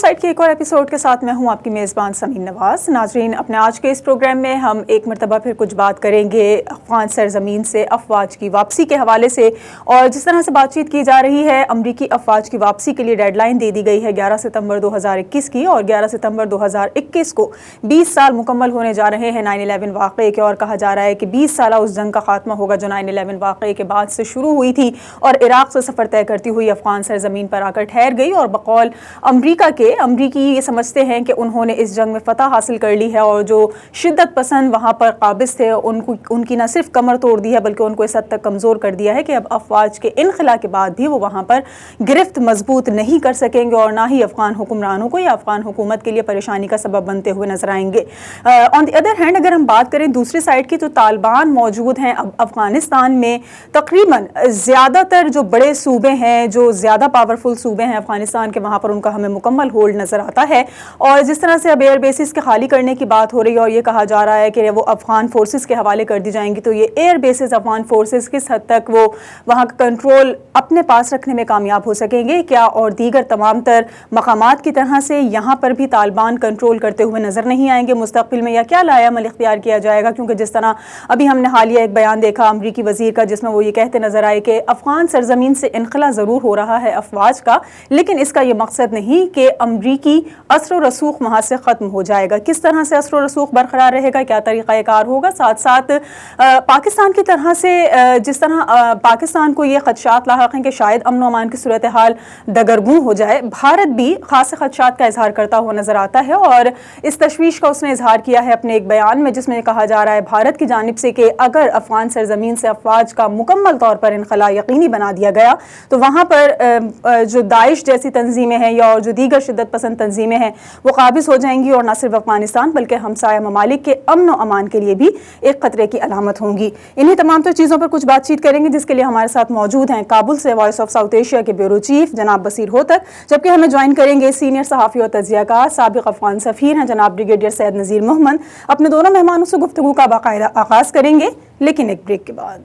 Site کے ایک اور ایپیسوڈ کے ساتھ میں ہوں آپ کی میزبان سمین نواز. ناظرین, اپنے آج کے اس پروگرام میں ہم ایک مرتبہ پھر کچھ بات کریں گے افغان سرزمین سے افواج کی واپسی کے حوالے سے, اور جس طرح سے بات چیت کی جا رہی ہے امریکی افواج کی واپسی کے لیے ڈیڈ لائن دے دی گئی ہے 11 ستمبر 2021 کی, اور 11 ستمبر 2021 کو 20 سال مکمل ہونے جا رہے ہیں 9/11 واقعے کے, اور کہا جا رہا ہے کہ 20 سالہ اس جنگ کا خاتمہ ہوگا جو 9/11 واقعے کے بعد سے شروع ہوئی تھی اور عراق سے سفر طے کرتی ہوئی افغان سرزمین پر آ کر ٹھہر گئی. اور بقول امریکی یہ سمجھتے ہیں کہ انہوں نے اس جنگ میں فتح حاصل کر لی ہے, اور جو شدت پسند وہاں پر قابض تھے ان کی نہ صرف کمر توڑ دی ہے بلکہ ان کو اس حد تک کمزور کر دیا ہے کہ اب افواج کے انخلا کے بعد بھی وہ وہاں پر گرفت مضبوط نہیں کر سکیں گے, اور نہ ہی افغان حکمرانوں کو یا افغان حکومت کے لیے پریشانی کا سبب بنتے ہوئے نظر آئیں گے. آن دی ادر ہینڈ اگر ہم بات کریں دوسری سائڈ کی, تو طالبان موجود ہیں افغانستان میں. تقریباً زیادہ تر جو بڑے صوبے ہیں, جو زیادہ پاورفل صوبے ہیں افغانستان کے, وہاں پر ان کا ہمیں مکمل ہولڈ نظر آتا ہے. اور جس طرح سے اب ایئر بیسز کے خالی کرنے کی بات ہو رہی ہے اور یہ کہا جا رہا ہے کہ وہ افغان فورسز کے حوالے کر دی جائیں گی, تو یہ ایئر بیسز افغان فورسز کس حد تک وہ وہاں کا کنٹرول اپنے پاس رکھنے میں کامیاب ہو سکیں گے کیا, اور دیگر تمام تر مقامات کی طرح سے یہاں پر بھی طالبان کنٹرول کرتے ہوئے نظر نہیں آئیں گے مستقبل میں, یا کیا لایا عمل اختیار کیا جائے گا. کیونکہ جس طرح ابھی ہم نے حالیہ ایک بیان دیکھا امریکی وزیر کا جس میں وہ یہ کہتے نظر آئے کہ افغان سرزمین سے انخلا ضرور ہو رہا ہے افواج کا, لیکن اس کا یہ مقصد نہیں کہ امریکی اثر و رسوخ وہاں سے ختم ہو جائے گا. کس طرح سے اثر و رسوخ برقرار رہے گا, کیا طریقہ کار ہوگا, ساتھ ساتھ پاکستان کی طرح سے جس طرح پاکستان کو یہ خدشات لاحق ہیں کہ شاید امن و امان کی صورتحال دگرگوں ہو جائے, بھارت بھی خاص خدشات کا اظہار کرتا ہوا نظر آتا ہے, اور اس تشویش کا اس نے اظہار کیا ہے اپنے ایک بیان میں جس میں کہا جا رہا ہے بھارت کی جانب سے کہ اگر افغان سرزمین سے افواج کا مکمل طور پر انخلا یقینی بنا دیا گیا تو وہاں پر جو داعش جیسی تنظیمیں ہیں یا اور جو دیگر شدت پسند تنظیمیں ہیں وہ قابض ہو جائیں گی, اور نہ صرف افغانستان بلکہ ہمسایہ ممالک کے امن و امان کے لیے بھی ایک خطرے کی علامت ہوں گی. انہیں تمام تو چیزوں پر کچھ بات چیت کریں گے جس کے لیے ہمارے ساتھ موجود ہیں کابل سے وائس آف ساؤتھ ایشیا کے بیورو چیف جناب بصیر ہوتک, جبکہ ہمیں جوائن کریں گے سینئر صحافی اور تجزیہ کار سابق افغان سفیر ہیں جناب بریگیڈیئر سید نذیر محمد. اپنے دونوں مہمانوں سے گفتگو کا باقاعدہ آغاز کریں گے لیکن ایک بریک کے بعد.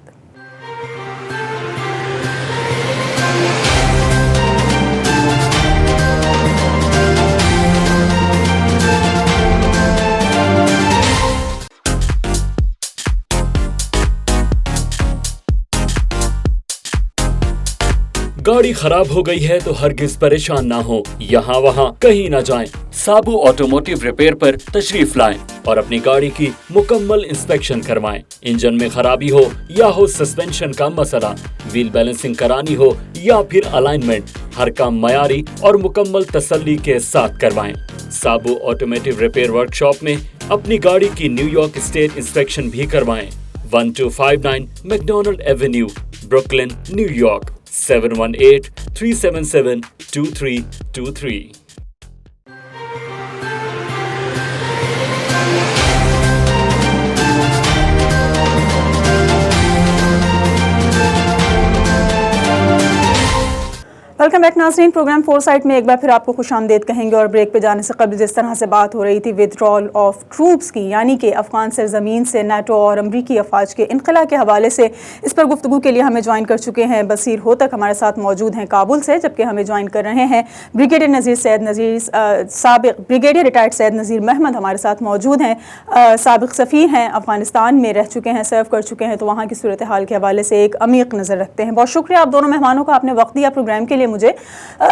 گاڑی خراب ہو گئی ہے تو ہرگز پریشان نہ ہو, یہاں وہاں کہیں نہ جائیں, سابو آٹوموٹیو ریپیئر پر تشریف لائیں اور اپنی گاڑی کی مکمل انسپیکشن کروائیں. انجن میں خرابی ہو یا ہو سسپینشن کا مسئلہ, ویل بیلنسنگ کرانی ہو یا پھر الائنمنٹ, ہر کام معیاری اور مکمل تسلی کے ساتھ کروائیں. سابو آٹوموٹیو ریپیئر ورک شاپ میں اپنی گاڑی کی نیو یارک اسٹیٹ انسپیکشن بھی کروائیں. 1259 McDonald avenue, Brooklyn, new York. 718-377-2323. Welcome back ناظرین, پروگرام فور سائٹ میں ایک بار پھر آپ کو خوش آمدید کہیں گے. اور بریک پہ جانے سے قبل جس طرح سے بات ہو رہی تھی ودرال آف ٹروپس کی, یعنی کہ افغان سرزمین سے نیٹو اور امریکی افواج کے انخلا کے حوالے سے, اس پر گفتگو کے لیے ہمیں جوائن کر چکے ہیں بصیر ہوتک, ہمارے ساتھ موجود ہیں کابل سے, جبکہ ہمیں جوائن کر رہے ہیں سابق بریگیڈیئر ریٹائرڈ سید نذیر محمد ہمارے ساتھ موجود ہیں, سابق سفیر ہیں, افغانستان میں رہ چکے ہیں, سرو کر چکے ہیں, تو وہاں کی صورتحال کے حوالے سے ایک عمیق نظر رکھتے ہیں. بہت شکریہ آپ دونوں مہمانوں کا, آپ نے وقت دیا پروگرام کے لیے. مجھے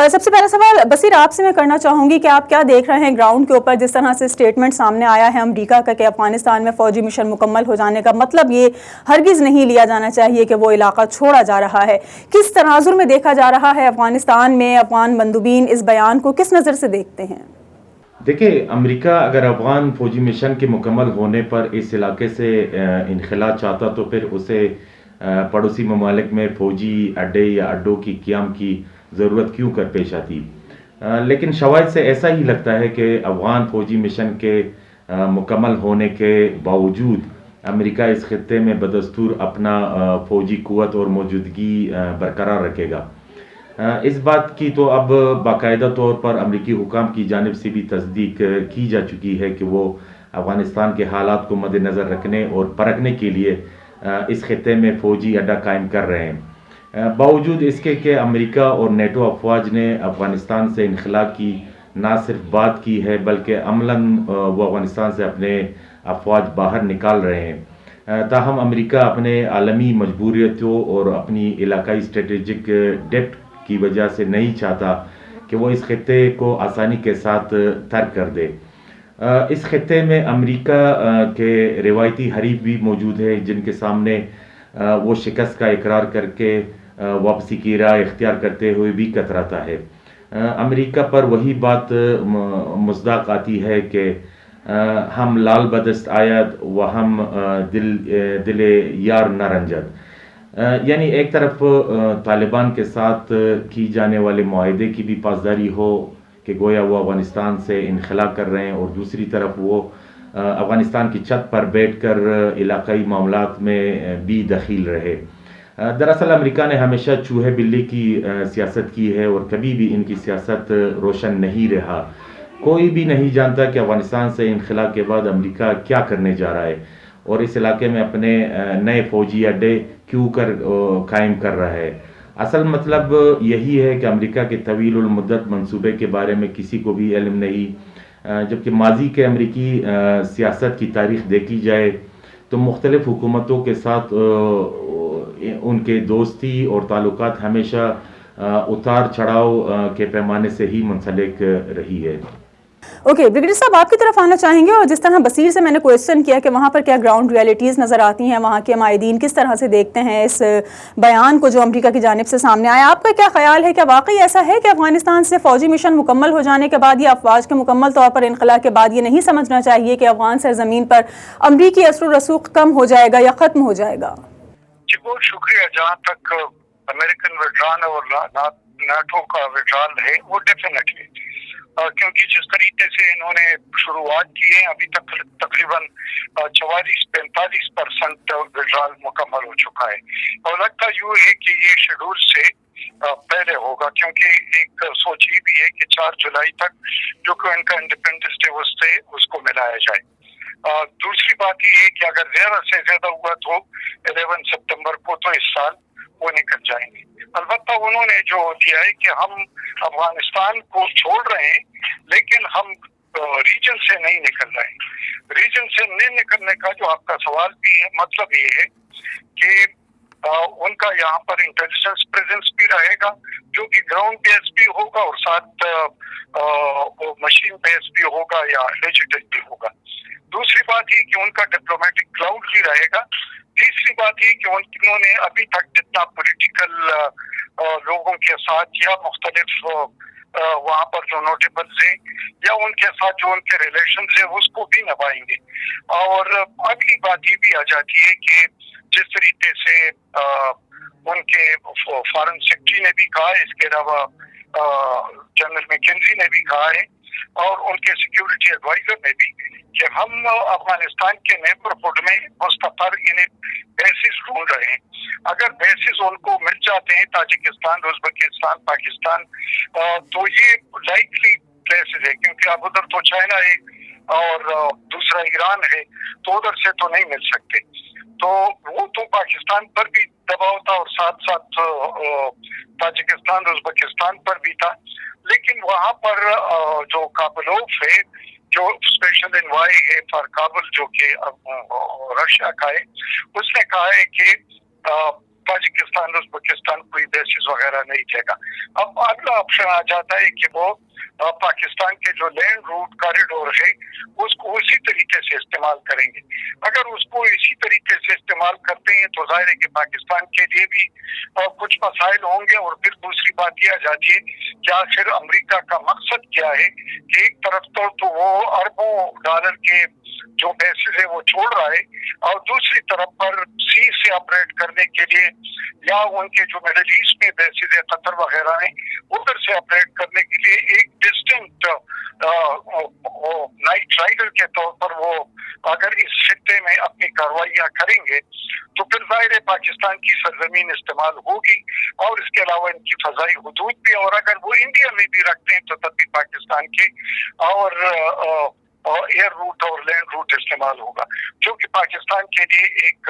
سب سے پہلا سوال بصیر آپ سے میں کرنا چاہوں گی کہ آپ کیا دیکھ رہے ہیں گراؤنڈ کے اوپر, جس طرح سے اسٹیٹمنٹ سامنے آیا ہے امریکہ کا کہ افغانستان میں فوجی مشن مکمل ہو جانے کا مطلب یہ ہرگز نہیں لیا جانا چاہیے کہ وہ علاقہ چھوڑا جا رہا ہے. کس تناظر میں دیکھا جا رہا ہے افغانستان میں, افغان مندوبین اس بیان کو کس نظر سے دیکھتے ہیں؟ دیکھیں, امریکہ اگر افغان فوجی مشن کے مکمل ہونے پر اس علاقے سے انخلا چاہتا تو پھر اسے پڑوسی ممالک میں فوجی اڈے یا اڈوں کی قیام کی ضرورت کیوں کر پیش آتی. لیکن شواہد سے ایسا ہی لگتا ہے کہ افغان فوجی مشن کے مکمل ہونے کے باوجود امریکہ اس خطے میں بدستور اپنا فوجی قوت اور موجودگی برقرار رکھے گا. اس بات کی تو اب باقاعدہ طور پر امریکی حکام کی جانب سے بھی تصدیق کی جا چکی ہے کہ وہ افغانستان کے حالات کو مد نظر رکھنے اور پرکھنے کے لیے اس خطے میں فوجی اڈا قائم کر رہے ہیں. باوجود اس کے کہ امریکہ اور نیٹو افواج نے افغانستان سے انخلا کی نہ صرف بات کی ہے بلکہ عملاً وہ افغانستان سے اپنے افواج باہر نکال رہے ہیں۔ تاہم امریکہ اپنے عالمی مجبوریتوں اور اپنی علاقائی اسٹریٹجک ڈیپتھ کی وجہ سے نہیں چاہتا کہ وہ اس خطے کو آسانی کے ساتھ ترک کر دے۔ اس خطے میں امریکہ کے روایتی حریف بھی موجود ہے جن کے سامنے وہ شکست کا اقرار کر کے واپسی کی راہ اختیار کرتے ہوئے بھی کتراتا ہے۔ امریکہ پر وہی بات مصداق آتی ہے کہ ہم لال بدست آید و ہم دل یار نہ رنجد، یعنی ایک طرف طالبان کے ساتھ کی جانے والے معاہدے کی بھی پاسداری ہو کہ گویا وہ افغانستان سے انخلا کر رہے ہیں، اور دوسری طرف وہ افغانستان کی چھت پر بیٹھ کر علاقائی معاملات میں بھی دخیل رہے۔ دراصل امریکہ نے ہمیشہ چوہے بلی کی سیاست کی ہے اور کبھی بھی ان کی سیاست روشن نہیں رہا۔ کوئی بھی نہیں جانتا کہ افغانستان سے انخلا کے بعد امریکہ کیا کرنے جا رہا ہے اور اس علاقے میں اپنے نئے فوجی اڈے کیوں قائم کر رہا ہے۔ اصل مطلب یہی ہے کہ امریکہ کے طویل المدت منصوبے کے بارے میں کسی کو بھی علم نہیں، جبکہ ماضی کے امریکی سیاست کی تاریخ دیکھی جائے تو مختلف حکومتوں کے ساتھ ان کے دوستی اور تعلقات ہمیشہ اتار چڑھاؤ کے پیمانے سے ہی منسلک رہی ہے۔ اوکے بریگیڈیئر صاحب، آپ کی طرف آنا چاہیں گے، اور جس طرح بصیر سے میں نے کویسچن کیا کہ وہاں پر کیا گراؤنڈ ریئلٹیز نظر آتی ہیں، وہاں کے مائدین کس طرح سے دیکھتے ہیں اس بیان کو جو امریکہ کی جانب سے سامنے آیا، آپ کا کیا خیال ہے؟ کیا واقعی ایسا ہے کہ افغانستان سے فوجی مشن مکمل ہو جانے کے بعد یا افواج کے مکمل طور پر انخلا کے بعد یہ نہیں سمجھنا چاہیے کہ افغان سرزمین پر امریکی اثر و رسوخ کم ہو جائے گا یا ختم ہو جائے گا؟ جی بہت شکریہ۔ جہاں تک امریکن وڈران اور نیٹو کا وڈران ہے وہ ڈیفینیٹلی، کیونکہ جس طریقے سے انہوں نے شروعات کی ہے ابھی تک تقریباً 44-45% وڈرال مکمل ہو چکا ہے، اور لگتا یوں ہے کہ یہ شیڈول سے پہلے ہوگا، کیونکہ ایک سوچ یہ بھی ہے کہ 4 جولائی تک جو کہ ان کا انڈیپینڈنس ڈے اس کو ملایا جائے۔ دوسری بات یہ ہے کہ اگر زیادہ سے زیادہ ہوا تو 11 ستمبر کو تو اس سال وہ نکل جائیں گے۔ البتہ انہوں نے جو دیا ہے کہ ہم افغانستان کو چھوڑ رہے ہیں لیکن ہم ریجن سے نہیں نکل رہے ہیں۔ ریجن سے نہیں نکلنے کا جو آپ کا سوال بھی ہے، مطلب یہ ہے کہ ان کا یہاں پر انٹیلیجنس پریزنس بھی رہے گا جو کہ گراؤنڈ بیس بھی ہوگا اور ساتھ مشین بیس بھی ہوگا یا ڈیجیٹل بھی ہوگا۔ دوسری بات یہ کہ ان کا ڈپلومیٹک کلاؤڈ بھی رہے گا۔ تیسری بات یہ کہ انہوں نے ابھی تک جتنا پولیٹیکل لوگوں کے ساتھ یا مختلف وہاں پر جو نوٹیبلز ہیں یا ان کے ساتھ جو ان کے ریلیشنز ہیں اس کو بھی نبھائیں گے۔ اور اگلی بات یہ بھی آ جاتی ہے کہ جس طریقے سے ان کے فارن سیکرٹری نے بھی کہا، اس کے علاوہ جنرل میکنزی نے بھی کہا ہے اور ان کے سیکیورٹی ایڈوائزر نے بھی، کہ ہم افغانستان کے نیبرہڈ میں مستقر بیسز ڈھونڈ رہے ہیں۔ اگر بیسز ان کو مل جاتے ہیں تاجکستان، ازبکستان، پاکستان، تو یہ لائکلی پلیسز ہے، کیونکہ اب ادھر تو چائنا ہے اور دوسرا ایران ہے تو ادھر سے تو نہیں مل سکتے، تو وہ تو پاکستان پر بھی دباؤ تھا اور ساتھ ساتھ تاجکستان ازبکستان پر بھی تھا۔ لیکن وہاں پر جو کابلوف ہے، جو اسپیشل انوائے ہے فار کابل، جو کہ رشیا کا ہے، اس نے کہا ہے کہ تاجکستان ازبکستان کوئی بیسز وغیرہ نہیں دے گا۔ اب اگلا آپشن آ جاتا ہے کہ وہ پاکستان کے جو لینڈ روٹ کاریڈور ہے اس کو اسی طریقے سے استعمال کریں گے۔ اگر اس کو اسی طریقے سے استعمال کرتے ہیں تو ظاہر ہے کہ پاکستان کے لیے بھی کچھ مسائل ہوں گے، اور پھر دوسری بات یہ آ جاتی ہے کہ آخر امریکہ کا مقصد کیا ہے، کہ ایک طرف تو وہ اربوں ڈالر کے جو بیسز ہے وہ چھوڑ رہا ہے، اور دوسری طرف پر سی سے آپریٹ کرنے کے لیے یا ان کے جو مڈل ایسٹ میں بیسز ہے قطر وغیرہ ہیں ادھر سے آپریٹ کرنے کے لیے ایک ڈسٹنکٹ نائٹ رائڈر کے طور پر وہ اگر اس خطے میں اپنی کاروائیاں کریں گے تو پھر ظاہر ہے پاکستان کی سرزمین استعمال ہوگی، اور اس کے علاوہ ان کی فضائی حدود بھی، اور اگر وہ انڈیا میں بھی رکھتے ہیں تو تب بھی پاکستان کے اور ایئر روٹ اور لینڈ روٹ استعمال ہوگا، جو کہ پاکستان کے لیے ایک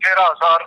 13,000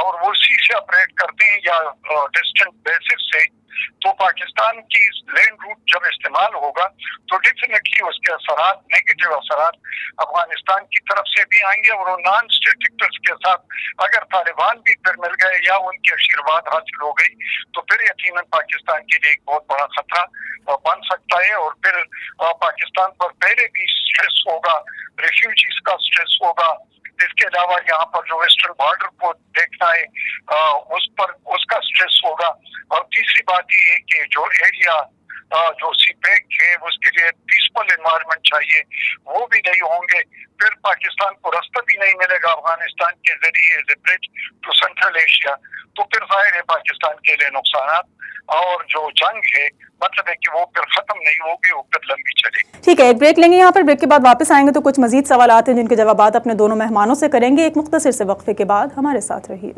اور وہ اسی سے آپریٹ کرتے ہیں یا ڈسٹنٹ بیسس سے، تو پاکستان کی لینڈ روٹ جب استعمال ہوگا تو ڈیفینیٹلی اس کے اثرات، نیگیٹو اثرات افغانستان کی طرف سے بھی آئیں گے، اور وہ نان اسٹیٹ ایکٹرز کے ساتھ اگر طالبان بھی پھر مل گئے یا ان کی آشیرواد حاصل ہو گئی تو پھر یقیناً پاکستان کے لیے ایک بہت بڑا خطرہ بن سکتا ہے، اور پھر پاکستان پر پہلے بھی اسٹریس ہوگا، ریفیوجیز کا اسٹریس ہوگا، اس کے علاوہ یہاں پر جو ویسٹرن بارڈر کو دیکھنا ہے اس پر اس کا اسٹریس ہوگا، اور تیسری بات یہ ہے کہ جو ایریا جو سی پیک ہے اس کے لیے پیسفل انوائرمنٹ چاہیے، وہ بھی نہیں ہوں گے، پھر پاکستان کو راستہ بھی نہیں ملے گا افغانستان کے ذریعے as a bridge to Central Asia, تو پھر ظاہر ہے پاکستان کے لیے نقصانات، اور جو جنگ ہے مطلب ہے کہ وہ پھر ختم نہیں ہوگی، وہ پھر لمبی چلے گی۔ ٹھیک ہے، ایک بریک لیں گے یہاں پر، بریک کے بعد واپس آئیں گے تو کچھ مزید سوالات ہیں جن کے جوابات اپنے دونوں مہمانوں سے کریں گے۔ ایک مختصر سے وقفے کے بعد ہمارے ساتھ رہیے۔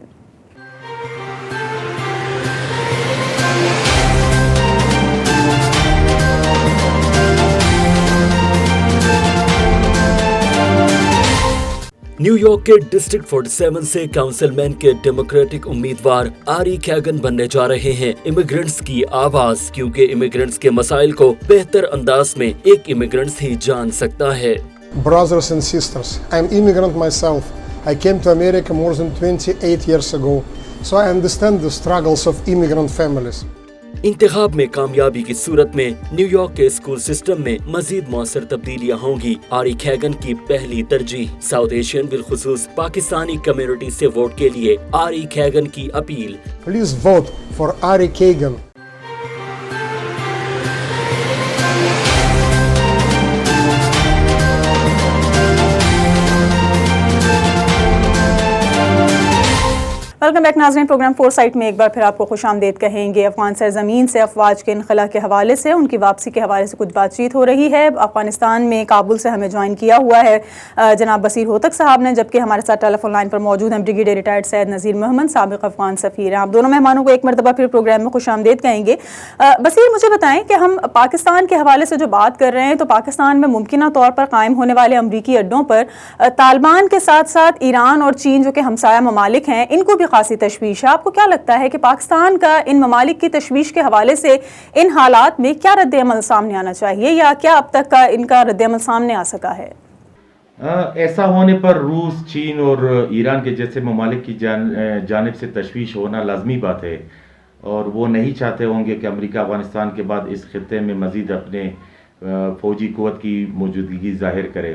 نیو یارک کے ڈسٹرکٹ 47 سے کاؤنسل مین کے ڈیموکریٹک امیدوار آری کیگن بننے جا رہے ہیں امیگرینٹس کی آواز، کیونکہ امیگرینٹس کے مسائل کو بہتر انداز میں ایک امیگرینٹس ہی جان سکتا ہے۔ Brothers and sisters, I'm immigrant myself. I came to America more than 28 years ago, so I understand the struggles of immigrant families. انتخاب میں کامیابی کی صورت میں نیو یارک کے اسکول سسٹم میں مزید مؤثر تبدیلیاں ہوں گی۔ آری کیگن کی پہلی ترجیح ساؤتھ ایشین بالخصوص پاکستانی کمیونٹی سے ووٹ کے لیے آری کیگن کی appeal. Please vote for Ari Kagan. Welcome back ناظرین، پروگرام فور سائٹ میں ایک بار پھر آپ کو خوش آمدید کہیں گے۔ افغان سرزمین سے افواج کے انخلا کے حوالے سے، ان کی واپسی کے حوالے سے کچھ بات چیت ہو رہی ہے۔ افغانستان میں کابل سے ہمیں جوائن کیا ہوا ہے جناب بصیر ہوتک صاحب نے، جبکہ ہمارے ساتھ ٹیلی فون لائن پر موجود ہیں بریگیڈیئر ریٹائرڈ سید نذیر محمد، سابق افغان سفیر ہیں۔ آپ دونوں مہمانوں کو ایک مرتبہ پھر پروگرام میں خوش آمدید کہیں گے۔ بصیر، مجھے بتائیں کہ ہم پاکستان کے حوالے سے جو بات کر رہے ہیں تو پاکستان میں ممکنہ طور پر قائم ہونے والے امریکی اڈوں پر طالبان کے ساتھ ساتھ ایران اور چین جو کہ ہمسایہ ممالک ہیں، ان کو بھی خاصی تشویش ہے۔ آپ کو کیا لگتا ہے کہ پاکستان کا ان ممالک کی تشویش کے حوالے سے ان حالات میں کیا رد عمل سامنے آنا چاہیے، یا کیا اب تک کا ان کا رد عمل سامنے آ سکا ہے؟ ایسا ہونے پر روس، چین اور ایران کے جیسے ممالک کی جانب سے تشویش ہونا لازمی بات ہے، اور وہ نہیں چاہتے ہوں گے کہ امریکہ افغانستان کے بعد اس خطے میں مزید اپنے فوجی قوت کی موجودگی ظاہر کرے۔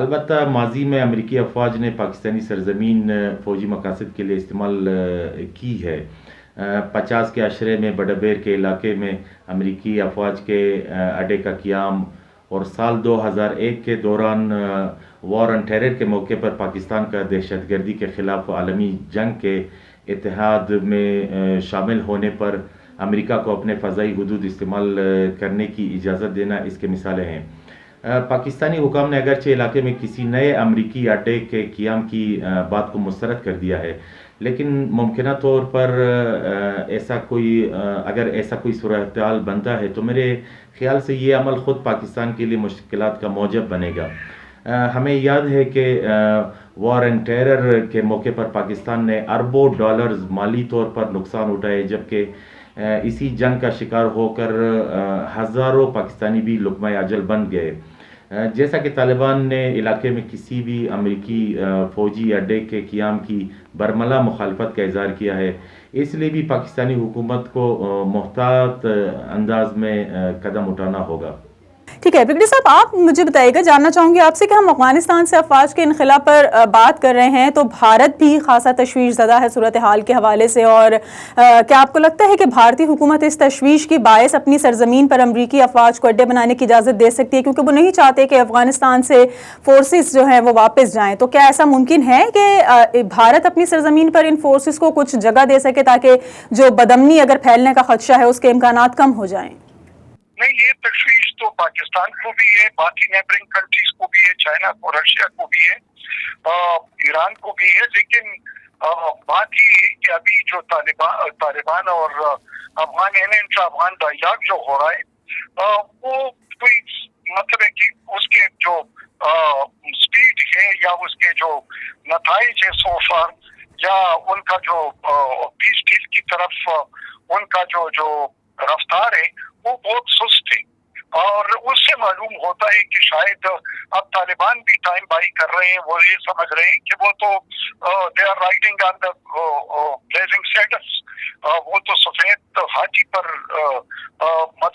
البتہ ماضی میں امریکی افواج نے پاکستانی سرزمین فوجی مقاصد کے لیے استعمال کی ہے۔ 50 کے عشرے میں بڈبیر کے علاقے میں امریکی افواج کے اڈے کا قیام، اور سال 2001 کے دوران وار آن ٹیرر کے موقع پر پاکستان کا دہشت گردی کے خلاف عالمی جنگ کے اتحاد میں شامل ہونے پر امریکہ کو اپنے فضائی حدود استعمال کرنے کی اجازت دینا اس کے مثالیں ہیں۔ پاکستانی حکام نے اگرچہ علاقے میں کسی نئے امریکی اڈے کے قیام کی بات کو مسترد کر دیا ہے، لیکن ممکنہ طور پر اگر ایسا کوئی صورتحال بنتا ہے تو میرے خیال سے یہ عمل خود پاکستان کے لیے مشکلات کا موجب بنے گا۔ ہمیں یاد ہے کہ وار آن ٹیرر کے موقع پر پاکستان نے اربوں ڈالرز مالی طور پر نقصان اٹھائے، جبکہ اسی جنگ کا شکار ہو کر ہزاروں پاکستانی بھی لقمہ اجل بن گئے۔ جیسا کہ طالبان نے علاقے میں کسی بھی امریکی فوجی اڈے کے قیام کی برملا مخالفت کا اظہار کیا ہے، اس لیے بھی پاکستانی حکومت کو محتاط انداز میں قدم اٹھانا ہوگا۔ ٹھیک ہے بریگیڈیئر صاحب، آپ مجھے بتائیے گا، جاننا چاہوں گی آپ سے کہ ہم افغانستان سے افواج کے انخلا پر بات کر رہے ہیں تو بھارت بھی خاصا تشویش زدہ ہے صورتحال کے حوالے سے، اور کیا آپ کو لگتا ہے کہ بھارتی حکومت اس تشویش کی باعث اپنی سرزمین پر امریکی افواج کو اڈے بنانے کی اجازت دے سکتی ہے، کیونکہ وہ نہیں چاہتے کہ افغانستان سے فورسز جو ہیں وہ واپس جائیں؟ تو کیا ایسا ممکن ہے کہ بھارت اپنی سرزمین پر ان فورسز کو کچھ جگہ دے سکے تاکہ جو بدامنی اگر پھیلنے کا خدشہ ہے اس کے امکانات کم ہو جائیں؟ نہیں، یہ تشویش تو پاکستان کو بھی ہے، باقی نیبرنگ کنٹریز کو بھی ہے، چائنا کو، رشیا کو بھی ہے، ایران کو بھی ہے، لیکن بات یہ ہے کہ ابھی جو طالبان اور افغان انٹرا افغان ڈائلاگ جو ہو رہا ہے وہ کوئی مطلب ہے کہ اس کے جو سپیڈ ہے یا اس کے جو نتائج ہے سو فار یا ان کا جو پیس ڈیل کی طرف ان کا جو رفتار ہے وہ بہت سست ہے. اور اس سے معلوم ہوتا ہے کہ شاید اب طالبان بھی ٹائم بائی کر رہے ہیں. وہ یہ سمجھ رہے ہیں کہ وہ تو they are riding on the blazing saddles, وہ تو سفید ہاتھی پر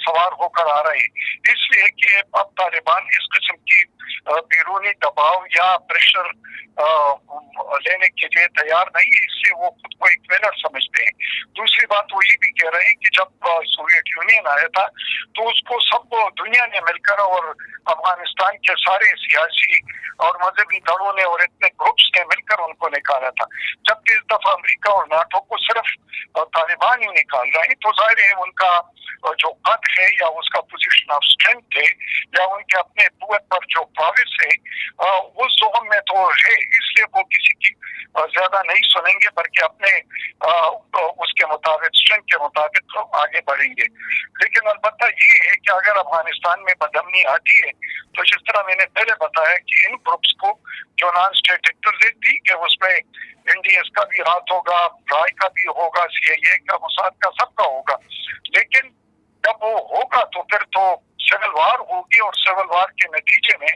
سوار ہو کر آ رہے ہیں. اس لیے کہ اب طالبان اس قسم کی بیرونی دباؤ یا پریشر لینے کے لیے تیار نہیں ہے, اس لیے وہ خود کو ایک ونر سمجھتے ہیں. دوسری بات وہ یہ بھی کہہ رہے ہیں کہ جب سوویت یونین آیا تھا تو اس کو سب دنیا نے مل کر اور افغانستان کے سارے سیاسی اور مذہبی دلوں نے اور اتنے گروپس نے مل کر ان کو نکالا تھا, جبکہ اس دفعہ امریکہ اور ناٹو کو صرف طالبان ہی نکال رہے ہیں. تو ظاہر ہے ان کا جو قد ہے یا اس کا پوزیشن آف اسٹرینتھ ہے یا ان کے اپنے قوت پر جو پاورس ہے اس زوم میں تو ہے, اس لیے وہ کسی کی زیادہ نہیں سنیں گے بلکہ اپنے اس کے مطابق اسٹرینتھ کے مطابق آگے بڑھیں گے. لیکن البتہ یہ ہے کہ اگر افغانستان میں بدامنی آتی ہے تو جس طرح میں نے پہلے بتایا کہ ان گروپس کو جو نان اسٹیٹ ایکٹرز تھی کہ اس میں این ڈی ایس کا بھی ہاتھ ہوگا, ٹرائی کا بھی ہوگا, سی آئی اے کا, موساد کا, سب کا ہوگا. لیکن جب وہ ہوگا تو پھر تو سول وار ہوگی اور سول وار کے نتیجے میں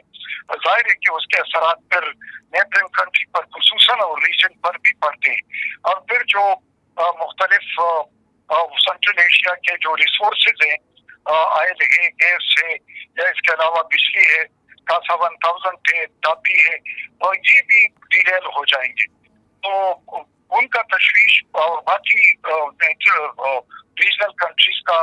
ظاہر ہے کہ اس کے اثرات پھر نیبرنگ کنٹری پر خصوصاً اور ریجن پر بھی پڑتے ہیں. اور پھر جو مختلف سینٹرل ایشیا کے جو ریسورسز ہیں, آئل ہے, گیس ہے, یا اس کے علاوہ بجلی ہے, کاسا 1000 ہے, ٹاپی ہے, اور یہ بھی ڈیریل ہو جائیں گے. تو ان کا تشویش اور باقی ریجنل کنٹریز کا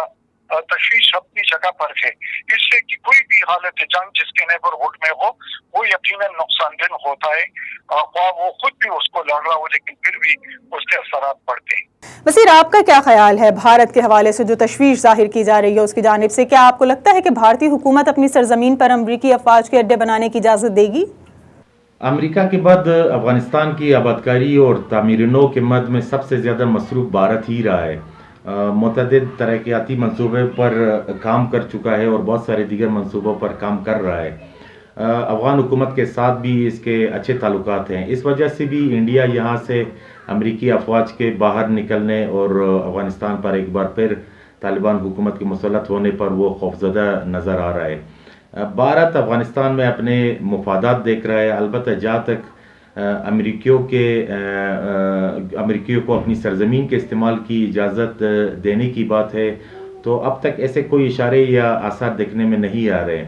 تشویش اپنی جگہ پر ہے. اس سے کہ کوئی بھی حالت جنگ جس کے نیبرہڈ میں ہو وہ یقیناً نقصان دہ ہوتا ہے, خواہ وہ خود بھی اس کو لڑ رہا ہو لیکن پھر بھی اس کے اثرات پڑتے ہیں. وزیر, آپ کا کیا خیال ہے بھارت کے حوالے سے جو تشویش ظاہر کی جا رہی ہے اس کی جانب سے؟ کیا آپ کو لگتا ہے کہ بھارتی حکومت اپنی سرزمین پر امریکی افواج کے اڈے بنانے کی اجازت دے گی؟ امریکہ کے بعد افغانستان کی آبادکاری اور تعمیر نو کے مد میں سب سے زیادہ مصروف بھارت ہی رہا ہے. متعدد ترقیاتی منصوبے پر کام کر چکا ہے اور بہت سارے دیگر منصوبوں پر کام کر رہا ہے. افغان حکومت کے ساتھ بھی اس کے اچھے تعلقات ہیں. اس وجہ سے بھی انڈیا یہاں سے امریکی افواج کے باہر نکلنے اور افغانستان پر ایک بار پھر طالبان حکومت کے مسلط ہونے پر وہ خوفزدہ نظر آ رہا ہے. بھارت افغانستان میں اپنے مفادات دیکھ رہا ہے. البتہ جہاں تک امریکیوں کو اپنی سرزمین کے استعمال کی اجازت دینے کی بات ہے تو اب تک ایسے کوئی اشارے یا آثار دیکھنے میں نہیں آ رہے.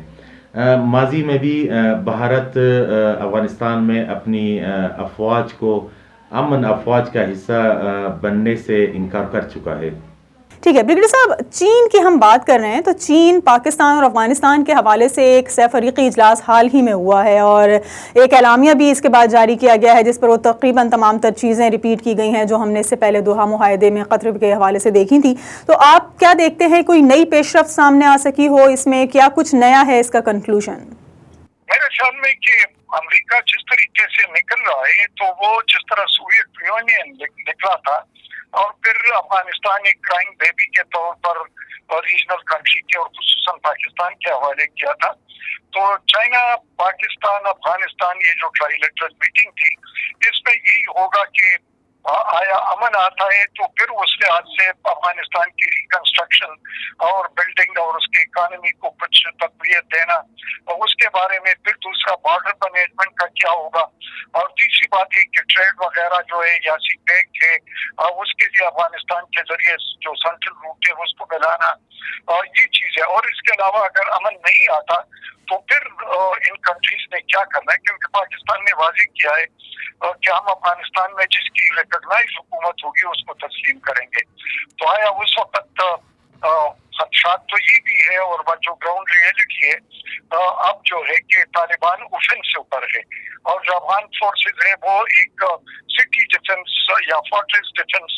ماضی میں بھی بھارت افغانستان میں اپنی افواج کو امن افواج کا حصہ بننے سے انکار کر چکا ہے. ٹھیک ہے بریگیڈیئر صاحب, چین کی ہم بات کر رہے ہیں تو چین پاکستان اور افغانستان کے حوالے سے ایک سہ فریقی اجلاس حال ہی میں ہوا ہے اور ایک اعلامیہ بھی اس کے بعد جاری کیا گیا ہے جس پر وہ تقریباً تمام تر چیزیں ریپیٹ کی گئی ہیں جو ہم نے اس سے پہلے دوحہ معاہدے میں قطر کے حوالے سے دیکھی تھی. تو آپ کیا دیکھتے ہیں, کوئی نئی پیش رفت سامنے آ سکی ہو اس میں, کیا کچھ نیا ہے اس کا کنکلوژن؟ میرے خیال میں کہ امریکہ جس طریقے سے نکل رہا ہے تو وہ جس طرح سوویت یونین نکلا تھا اور پھر افغانستان ایک کرائم بیبی کے طور پر ریجنل کنٹری کے اور خصوصاً پاکستان کے حوالے کیا تھا. تو چائنا, پاکستان, افغانستان یہ جو ٹرائی لیٹرل میٹنگ تھی اس میں یہی ہوگا کہ آیا امن آتا ہے تو پھر اس لحاظ سے افغانستان کی ریکنسٹرکشن اور بلڈنگ اور اس کے اکانومی کو کچھ تقویت دینا, اور اس کے بارے میں پھر دوسرا بارڈر مینجمنٹ کا کیا ہوگا, اور تیسری بات یہ کہ ٹریڈ وغیرہ جو ہے یا سی پیک ہے اس کے لیے افغانستان کے ذریعے جو سینٹرل روٹ ہے اس کو ملانا, اور یہ چیز ہے. اور اس کے علاوہ اگر امن نہیں آتا تو پھر ان کنٹریز نے کیا کرنا ہے, کیونکہ پاکستان نے واضح کیا ہے کہ ہم افغانستان میں جس کی ریکگنائز حکومت ہوگی اس کو تسلیم کریں گے. تو آیا اس وقت خدشات تو یہ بھی ہے, اور جو گراؤنڈ ریئلٹی ہے اب جو ہے کہ طالبان اوفنسو پر ہے اور جو افغان فورسز ہیں وہ ایک سٹی ڈیفنس یا فورٹریس ڈیفنس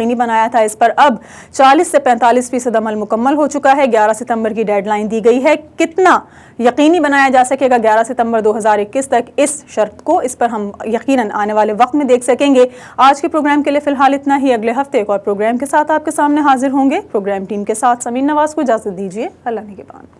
یقینی بنایا تھا، اس پر اب 40 سے 45% عمل مکمل ہو چکا ہے۔ 11 ستمبر کی ڈیڈ لائن دی گئی ہے، کتنا یقینی بنایا جا سکے گا 11 ستمبر 2021 تک اس شرط کو، اس پر ہم یقیناً آنے والے وقت میں دیکھ سکیں گے۔ آج کے پروگرام کے لیے فی الحال اتنا ہی، اگلے ہفتے ایک اور پروگرام کے ساتھ آپ کے سامنے حاضر ہوں گے۔ پروگرام ٹیم کے ساتھ سمین نواز کو اجازت دیجیے، اللہ نگہبان۔